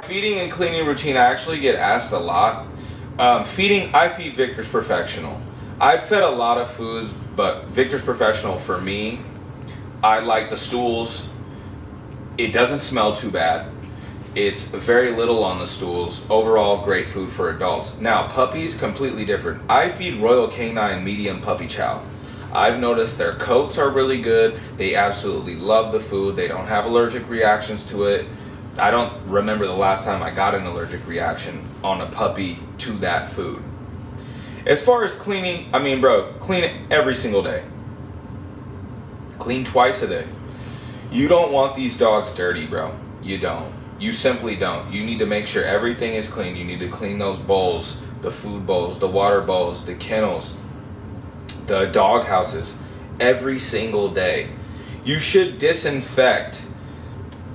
Feeding and cleaning routine, I actually get asked a lot. Feeding, I feed Victor's Professional. I've fed a lot of foods, but Victor's Professional for me, I like the stools. It doesn't smell too bad. It's very little on the stools. Overall, great food for adults. Now, puppies, completely different. I feed Royal Canine medium puppy chow. I've noticed their coats are really good. They absolutely love the food. They don't have allergic reactions to it. I don't remember the last time I got an allergic reaction on a puppy to that food. As far as cleaning, I mean, bro, clean it every single day. Clean twice a day. You don't want these dogs dirty, bro. You don't. You simply don't. You need to make sure everything is clean. You need to clean those bowls, the food bowls, the water bowls, the kennels, the dog houses, every single day. You should disinfect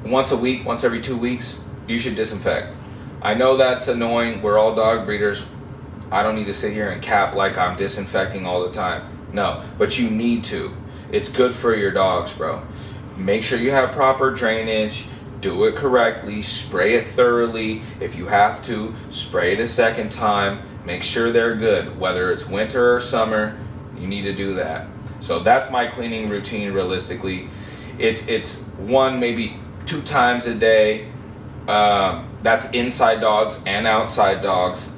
once a week, once every 2 weeks. You should disinfect. I know that's annoying. We're all dog breeders. I don't need to sit here and cap like I'm disinfecting all the time. No, but you need to. It's good for your dogs, bro. Make sure you have proper drainage. Do it correctly. Spray it thoroughly. If you have to, spray it a second time. Make sure they're good. Whether it's winter or summer, you need to do that. So that's my cleaning routine realistically. It's 1, maybe 2 times a day. That's inside dogs and outside dogs.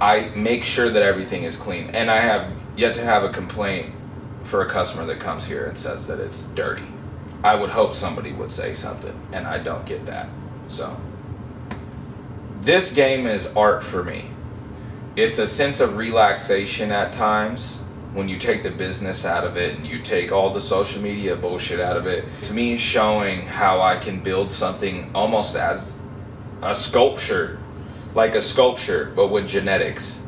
I make sure that everything is clean. And I have yet to have a complaint for a customer that comes here and says that it's dirty. I would hope somebody would say something, and I don't get that. So, this game is art for me. It's a sense of relaxation at times when you take the business out of it and you take all the social media bullshit out of it. It's me showing how I can build something almost as a sculpture, like a sculpture, but with genetics.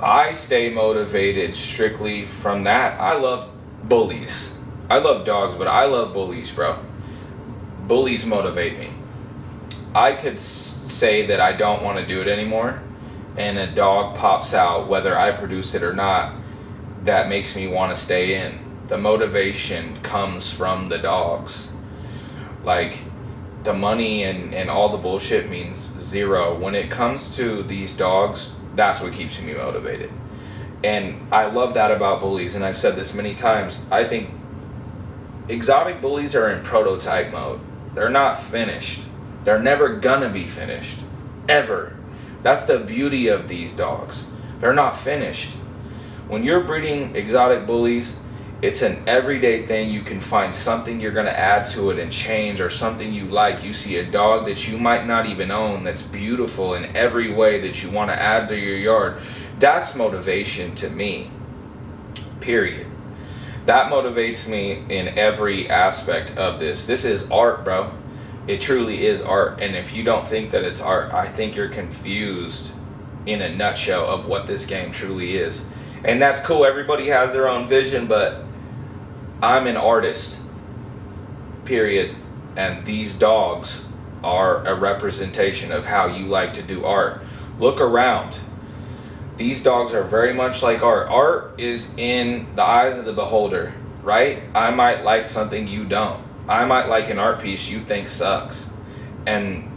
I stay motivated strictly from that. I love bullies. I love dogs, but I love bullies, bro. Bullies motivate me. I could say that I don't want to do it anymore, and a dog pops out, whether I produce it or not, that makes me want to stay in. The motivation comes from the dogs. Like, the money and all the bullshit means zero. When it comes to these dogs, that's what keeps me motivated. And I love that about bullies, and I've said this many times. I think exotic bullies are in prototype mode. They're not finished. They're never gonna be finished. Ever. That's the beauty of these dogs. They're not finished. When you're breeding exotic bullies, it's an everyday thing. You can find something you're gonna add to it and change, or something you like. You see a dog that you might not even own that's beautiful in every way that you wanna add to your yard. That's motivation to me. Period. That motivates me in every aspect of this. This is art, bro. It truly is art. And if you don't think that it's art, I think you're confused in a nutshell of what this game truly is. And that's cool. Everybody has their own vision, but I'm an artist. Period. And these dogs are a representation of how you like to do art. Look around. These dogs are very much like art. Art is in the eyes of the beholder, right? I might like something you don't. I might like an art piece you think sucks. And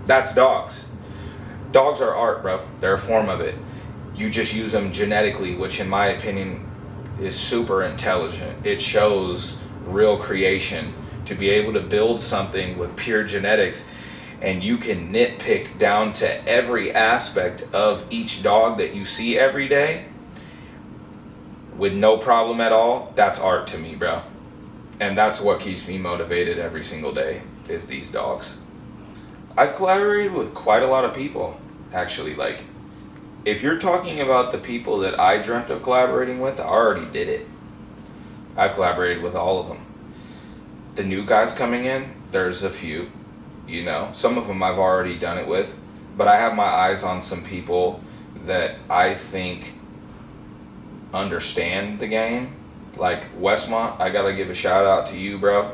that's dogs. Dogs are art, bro. They're a form of it. You just use them genetically, which in my opinion is super intelligent. It shows real creation. To be able to build something with pure genetics, and you can nitpick down to every aspect of each dog that you see every day with no problem at all, that's art to me, bro. And that's what keeps me motivated every single day, is these dogs. I've collaborated with quite a lot of people, actually. Like, if you're talking about the people that I dreamt of collaborating with, I already did it. I've collaborated with all of them. The new guys coming in, there's a few. You know, some of them I've already done it with, but I have my eyes on some people that I think understand the game. Like Westmont, I gotta give a shout out to you, bro.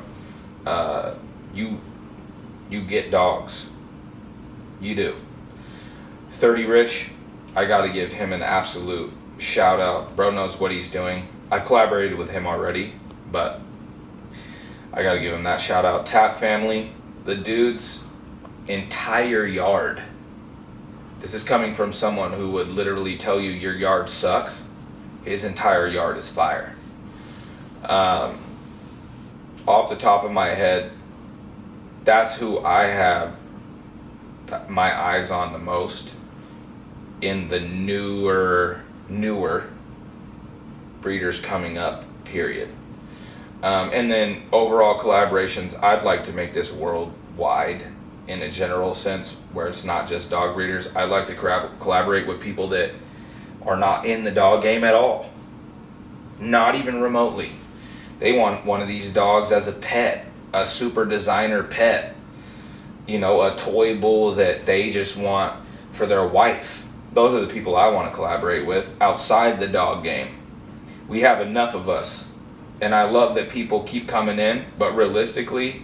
You get dogs. You do. 30 Rich, I gotta give him an absolute shout out. Bro knows what he's doing. I've collaborated with him already, but I gotta give him that shout out. Tap Family, the dudes, entire yard. This is coming from someone who would literally tell you your yard sucks. His entire yard is fire. Off the top of my head, that's who I have my eyes on the most in the newer breeders coming up, period. And then overall collaborations, I'd like to make this worldwide in a general sense, where it's not just dog breeders. I'd like to collaborate with people that are not in the dog game at all, not even remotely. They want one of these dogs as a pet, a super designer pet, a toy bull that they just want for their wife. Those are the people I want to collaborate with outside the dog game. We have enough of us, and I love that people keep coming in, but realistically,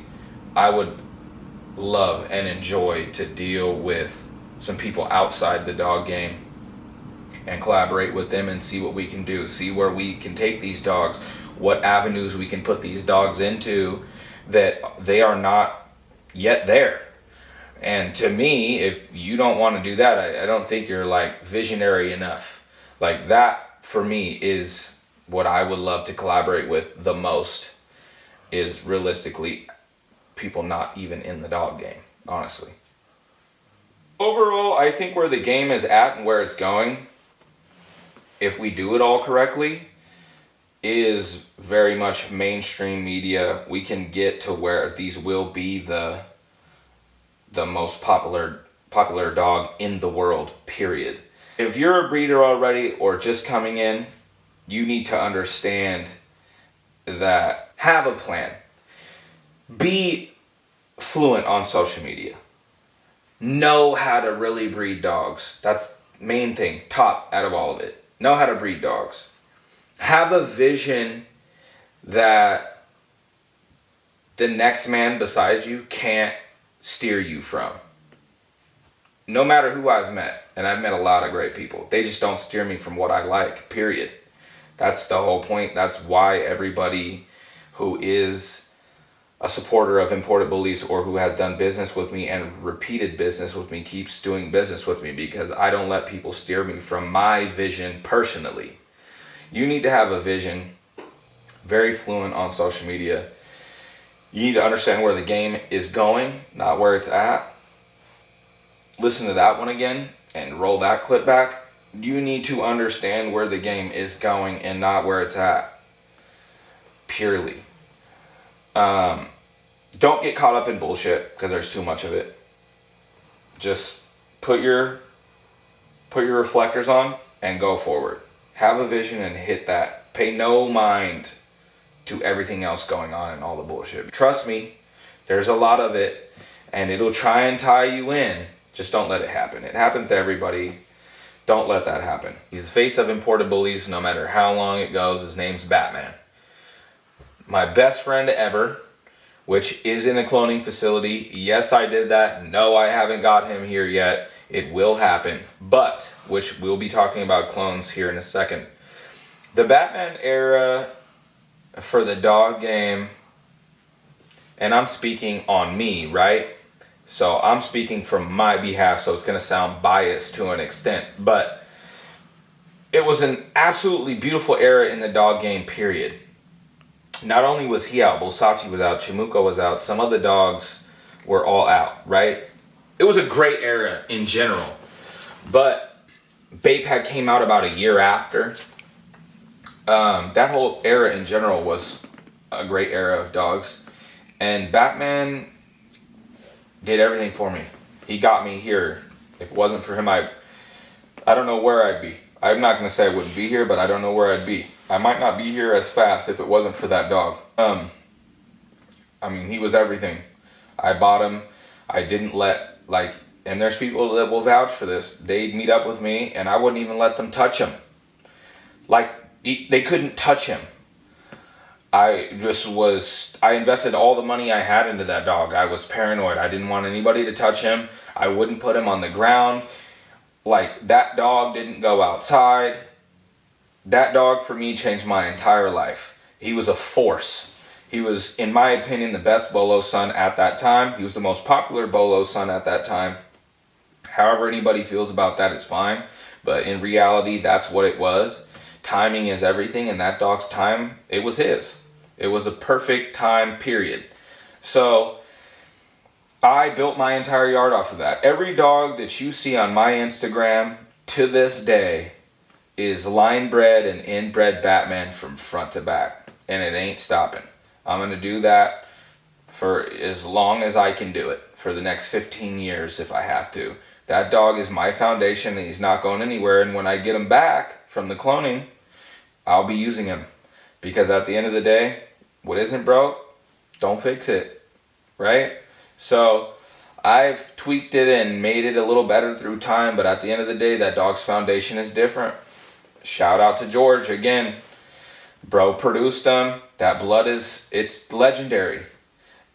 I would love and enjoy to deal with some people outside the dog game and collaborate with them and see what we can do, see where we can take these dogs, what avenues we can put these dogs into that they are not yet there. And to me, if you don't want to do that, I don't think you're visionary enough. That for me is what I would love to collaborate with the most, is realistically people not even in the dog game, honestly. Overall, I think where the game is at and where it's going, if we do it all correctly, is very much mainstream media. We can get to where these will be the most popular dog in the world, period. If you're a breeder already or just coming in, you need to understand that, have a plan. Be fluent on social media. Know how to really breed dogs. That's the main thing, top out of all of it. Know how to breed dogs. Have a vision that the next man besides you can't steer you from. No matter who I've met, and I've met a lot of great people, they just don't steer me from what I like, period. That's the whole point. That's why everybody who is a supporter of Importedbullies or who has done business with me and repeated business with me keeps doing business with me, because I don't let people steer me from my vision personally. You need to have a vision, very fluent on social media. You need to understand where the game is going, not where it's at. Listen to that one again and roll that clip back. You need to understand where the game is going and not where it's at. Purely. Don't get caught up in bullshit, because there's too much of it. Just put your reflectors on and go forward. Have a vision and hit that. Pay no mind to everything else going on and all the bullshit. Trust me, there's a lot of it, and it'll try and tie you in. Just don't let it happen. It happens to everybody. Don't let that happen. He's the face of Importedbullies, no matter how long it goes. His name's Batman. My best friend ever, which is in a cloning facility. Yes, I did that. No, I haven't got him here yet. It will happen. But, which we'll be talking about clones here in a second. The Batman era for the dog game, and I'm speaking on me, right? So I'm speaking from my behalf, so it's going to sound biased to an extent. But it was an absolutely beautiful era in the dog game, period. Not only was he out, Bolsachi was out, Chimuko was out, some of the dogs were all out, right? It was a great era in general. But Baypad came out about a year after. That whole era in general was a great era of dogs. And Batman did everything for me. He got me here. If it wasn't for him, I don't know where I'd be. I'm not going to say I wouldn't be here, but I don't know where I'd be. I might not be here as fast if it wasn't for that dog. He was everything. I bought him. I didn't let, and there's people that will vouch for this. They'd meet up with me, and I wouldn't even let them touch him. They couldn't touch him. I invested all the money I had into that dog. I was paranoid. I didn't want anybody to touch him. I wouldn't put him on the ground. That dog didn't go outside. That dog for me changed my entire life. He was a force. He was, in my opinion, the best Bolo son at that time. He was the most popular Bolo son at that time. However anybody feels about that is fine. But in reality, that's what it was. Timing is everything, and that dog's time, it was his. It was a perfect time, period. So I built my entire yard off of that. Every dog that you see on my Instagram to this day is line bred and inbred Batman from front to back. And it ain't stopping. I'm going to do that for as long as I can do it. For the next 15 years if I have to. That dog is my foundation and he's not going anywhere. And when I get him back from the cloning, I'll be using him. Because at the end of the day, what isn't broke, don't fix it. Right? So I've tweaked it and made it a little better through time. But at the end of the day, that dog's foundation is different. Shout out to George again. Bro produced them. That blood it's legendary.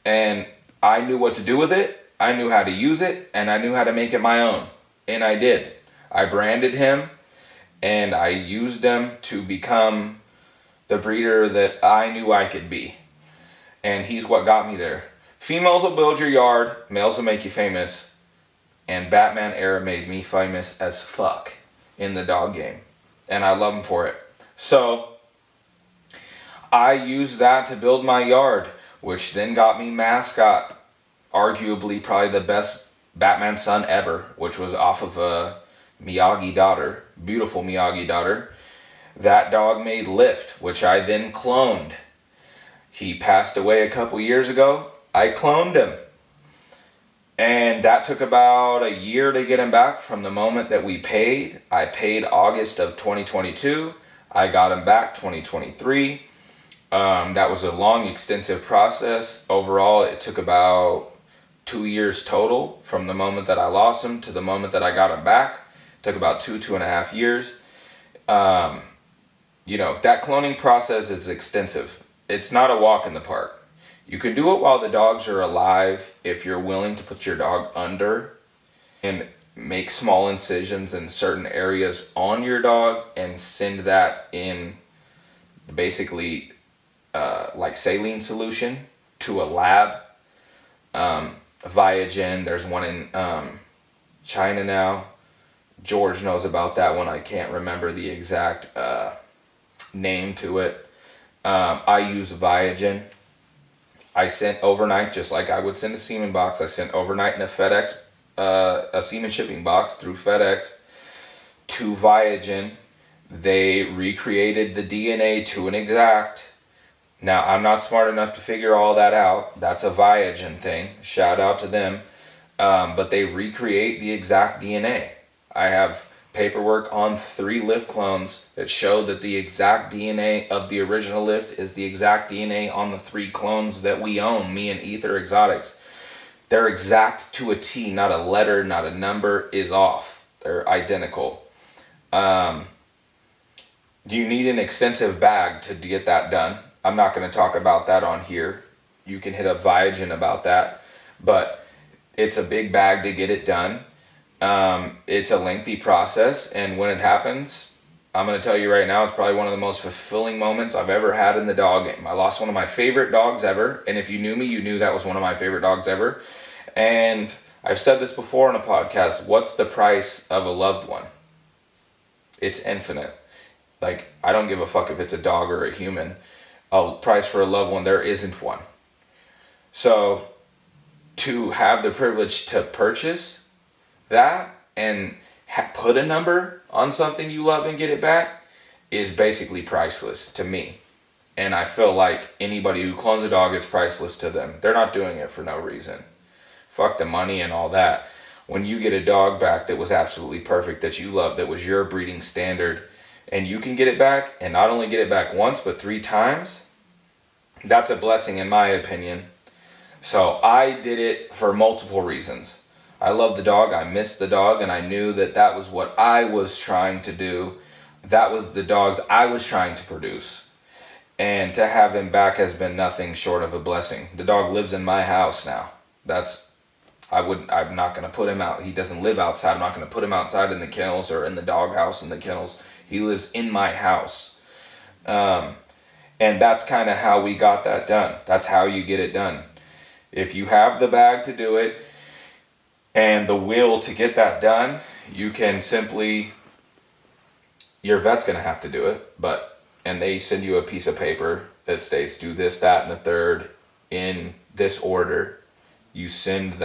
And I knew what to do with it. I knew how to use it. And I knew how to make it my own. And I did. I branded him. And I used him to become the breeder that I knew I could be. And he's what got me there. Females will build your yard. Males will make you famous. And Batman era made me famous as fuck in the dog game. And I love him for it. So I used that to build my yard, which then got me Mascot, arguably probably the best Batman son ever, which was off of a Miyagi daughter, beautiful Miyagi daughter. That dog made Lift, which I then cloned. He passed away a couple years ago. I cloned him. And that took about a year to get him back from the moment that we paid. I paid August of 2022. I got him back 2023. That was a long, extensive process. Overall, it took about 2 years total from the moment that I lost him to the moment that I got him back. It took about 2.5 years. That cloning process is extensive. It's not a walk in the park. You can do it while the dogs are alive if you're willing to put your dog under and make small incisions in certain areas on your dog and send that in basically like saline solution to a lab. Viagen, there's one in China now. George knows about that one. I can't remember the exact name to it. I use Viagen. I sent overnight, just like I would send a semen box. I sent overnight in a FedEx, a semen shipping box through FedEx to Viagen. They recreated the DNA to an exact. Now, I'm not smart enough to figure all that out. That's a Viagen thing. Shout out to them. But they recreate the exact DNA. I have paperwork on 3 Lift clones that show that the exact DNA of the original Lift is the exact DNA on the 3 clones that we own, me and Ether Exotics. They're exact to a T, not a letter, not a number is off. They're identical. Do you need an extensive bag to get that done? I'm not going to talk about that on here. You can hit up Viagen about that. But it's a big bag to get it done. It's a lengthy process, and when it happens, I'm going to tell you right now, it's probably one of the most fulfilling moments I've ever had in the dog game. I lost one of my favorite dogs ever, and if you knew me, you knew that was one of my favorite dogs ever. And I've said this before on a podcast, what's the price of a loved one? It's infinite. Like, I don't give a fuck if it's a dog or a human. A price for a loved one, there isn't one. So, to have the privilege to purchase that and put a number on something you love and get it back is basically priceless to me. And I feel like anybody who clones a dog, it's priceless to them. They're not doing it for no reason. Fuck the money and all that. When you get a dog back that was absolutely perfect, that you love, that was your breeding standard, and you can get it back, and not only get it back once, but 3 times, that's a blessing in my opinion. So I did it for multiple reasons. I love the dog, I missed the dog, and I knew that that was what I was trying to do. That was the dogs I was trying to produce. And to have him back has been nothing short of a blessing. The dog lives in my house now. I'm not going to put him out. He doesn't live outside. I'm not going to put him outside in the kennels or in the dog house in the kennels. He lives in my house. And that's kind of how we got that done. That's how you get it done. If you have the bag to do it and the will to get that done, you can simply, your vet's going to have to do it, and they send you a piece of paper that states do this, that, and the third in this order. You send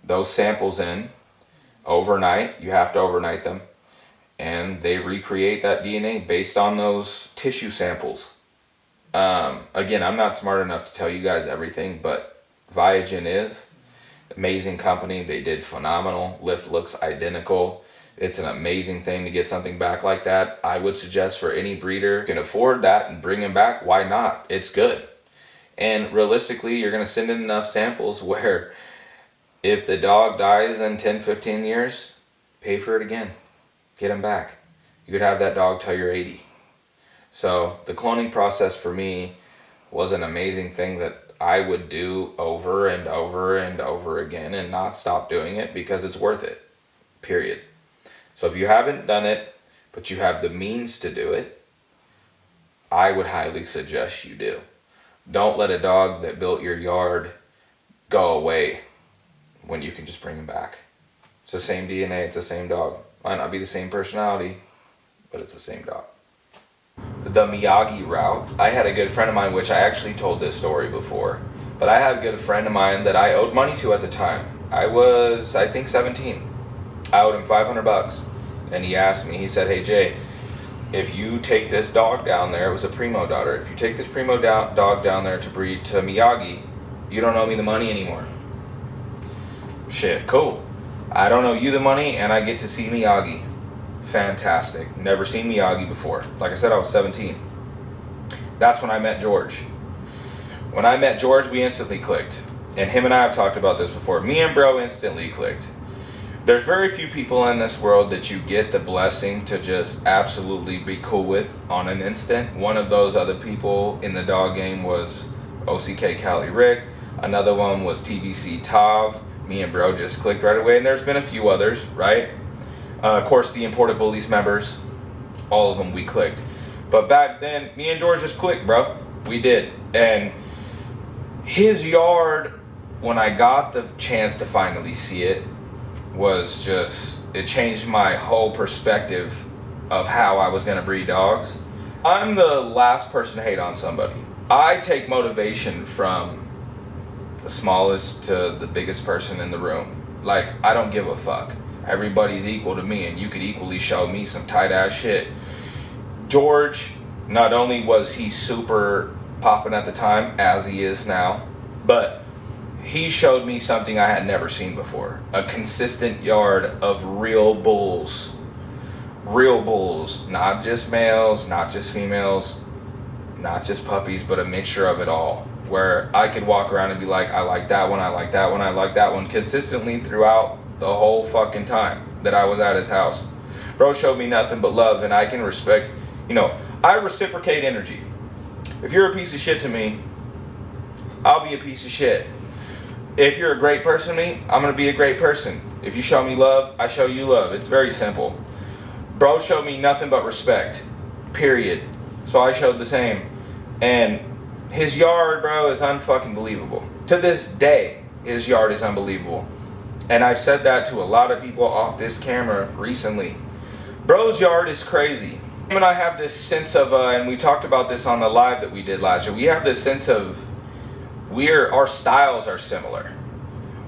those samples in overnight. You have to overnight them. And they recreate that DNA based on those tissue samples. Again, I'm not smart enough to tell you guys everything, but Viagen is amazing company. They did phenomenal. Lift looks identical. It's an amazing thing to get something back like that. I would suggest for any breeder who can afford that and bring him back, why not? It's good. And realistically, you're going to send in enough samples where if the dog dies in 10, 15 years, pay for it again. Get him back. You could have that dog till you're 80. So the cloning process for me was an amazing thing that I would do over and over and over again and not stop doing it because it's worth it, period. So if you haven't done it, but you have the means to do it, I would highly suggest you do. Don't let a dog that built your yard go away when you can just bring him back. It's the same DNA, it's the same dog. Might not be the same personality, but it's the same dog. The Miyagi route. I had a good friend of mine, which I actually told this story before, but I had a good friend of mine that I owed money to at the time. I was, I think, 17. I owed him $500, and he asked me, he said, hey Jay, if you take this dog down there, it was a primo daughter, if you take this primo dog down there to breed to Miyagi, you don't owe me the money anymore. Shit, cool. I don't owe you the money, and I get to see Miyagi. Fantastic. Never seen Miyagi before. Like I said, I was 17. That's when I met George. When I met George, we instantly clicked. And him and I have talked about this before. Me and bro instantly clicked. There's very few people in this world that you get the blessing to just absolutely be cool with on an instant. One of those other people in the dog game was OCK Cali Rick. Another one was TBC Tav. Me and bro just clicked right away. And there's been a few others, right? Of course, the Importedbullies members, all of them we clicked. But back then, me and George just clicked, bro. We did. And his yard, when I got the chance to finally see it, was just, it changed my whole perspective of how I was going to breed dogs. I'm the last person to hate on somebody. I take motivation from the smallest to the biggest person in the room. Like, I don't give a fuck. Everybody's equal to me, and you could equally show me some tight ass shit. George, not only was he super popping at the time, as he is now, but he showed me something I had never seen before. A consistent yard of real bulls. Real bulls. Not just males, not just females, not just puppies, but a mixture of it all. Where I could walk around and be like, I like that one, I like that one, I like that one, consistently throughout the whole fucking time that I was at his house. Bro showed me nothing but love, and I can respect, I reciprocate energy. If you're a piece of shit to me, I'll be a piece of shit. If you're a great person to me, I'm going to be a great person. If you show me love, I show you love. It's very simple. Bro showed me nothing but respect. Period. So I showed the same. And his yard, bro, is unfucking believable. To this day, his yard is unbelievable. And I've said that to a lot of people off this camera recently. Bro's yard is crazy. Him and I have this sense of, and we talked about this on the live that we did last year, we have this sense of our styles are similar.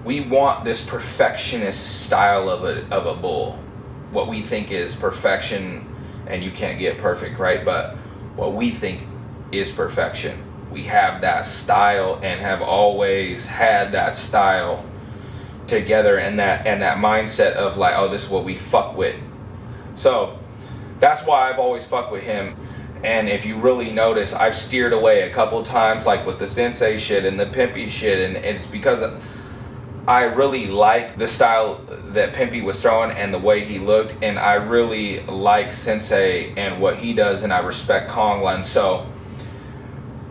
We want this perfectionist style of a bull. What we think is perfection, and you can't get perfect, right? But what we think is perfection. We have that style and have always had that style together, and that mindset of like, oh, this is what we fuck with. So that's why I've always fucked with him. And if you really notice, I've steered away a couple times, like with the sensei shit and the pimpy shit, and it's because I really like the style that Pimpy was throwing and the way he looked, and I really like Sensei and what he does, and I respect Konglan. So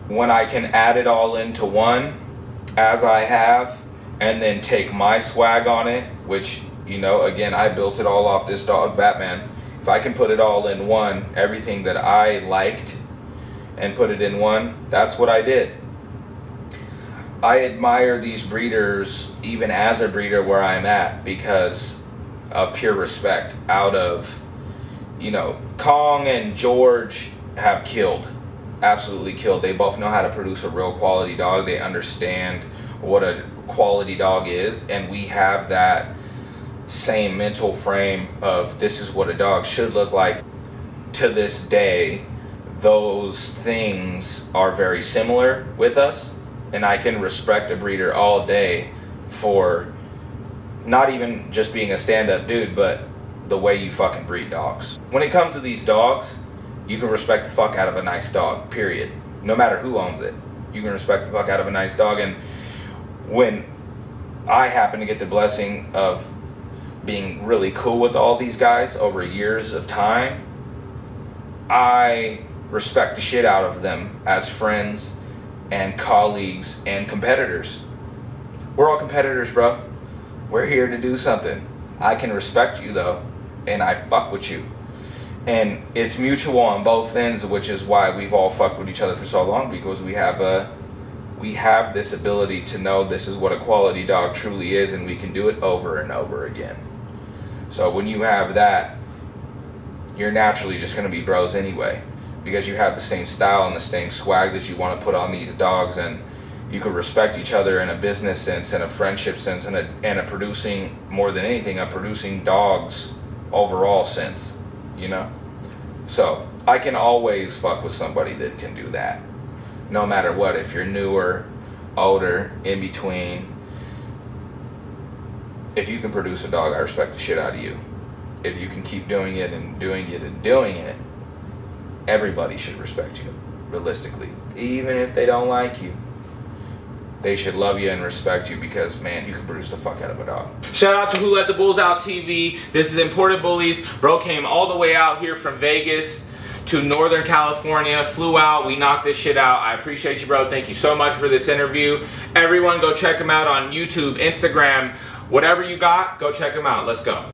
when I can add it all into one, as I have, and then take my swag on it, which, again, I built it all off this dog, Batman. If I can put it all in one, everything that I liked and put it in one, that's what I did. I admire these breeders even as a breeder where I'm at because of pure respect. Out of, you know, Kong and George have killed, absolutely killed. They both know how to produce a real quality dog. They understand what a quality dog is, and we have that same mental frame of this is what a dog should look like. To this day, those things are very similar with us, and I can respect a breeder all day for not even just being a stand-up dude, but the way you fucking breed dogs. When it comes to these dogs, you can respect the fuck out of a nice dog, period. No matter who owns it, you can respect the fuck out of a nice dog. And when I happen to get the blessing of being really cool with all these guys over years of time, I respect the shit out of them as friends and colleagues and competitors. We're all competitors, bro. We're here to do something. I can respect you though, and I fuck with you. And it's mutual on both ends, which is why we've all fucked with each other for so long, because we have this ability to know this is what a quality dog truly is, and we can do it over and over again. So when you have that, you're naturally just going to be bros anyway, because you have the same style and the same swag that you want to put on these dogs, and you can respect each other in a business sense and a friendship sense and a producing, more than anything, a producing dogs overall sense, you know? So I can always fuck with somebody that can do that, no matter what. If you're newer, older, in between, if you can produce a dog, I respect the shit out of you. If you can keep doing it and doing it and doing it, everybody should respect you, realistically. Even if they don't like you, they should love you and respect you, because, man, you can produce the fuck out of a dog. Shout out to Who Let the Bulls Out TV. This is Imported Bullies. Bro came all the way out here from Vegas to Northern California, flew out, we knocked this shit out. I appreciate you, bro. Thank you so much for this interview. Everyone go check him out on YouTube, Instagram, whatever you got, go check him out. Let's go.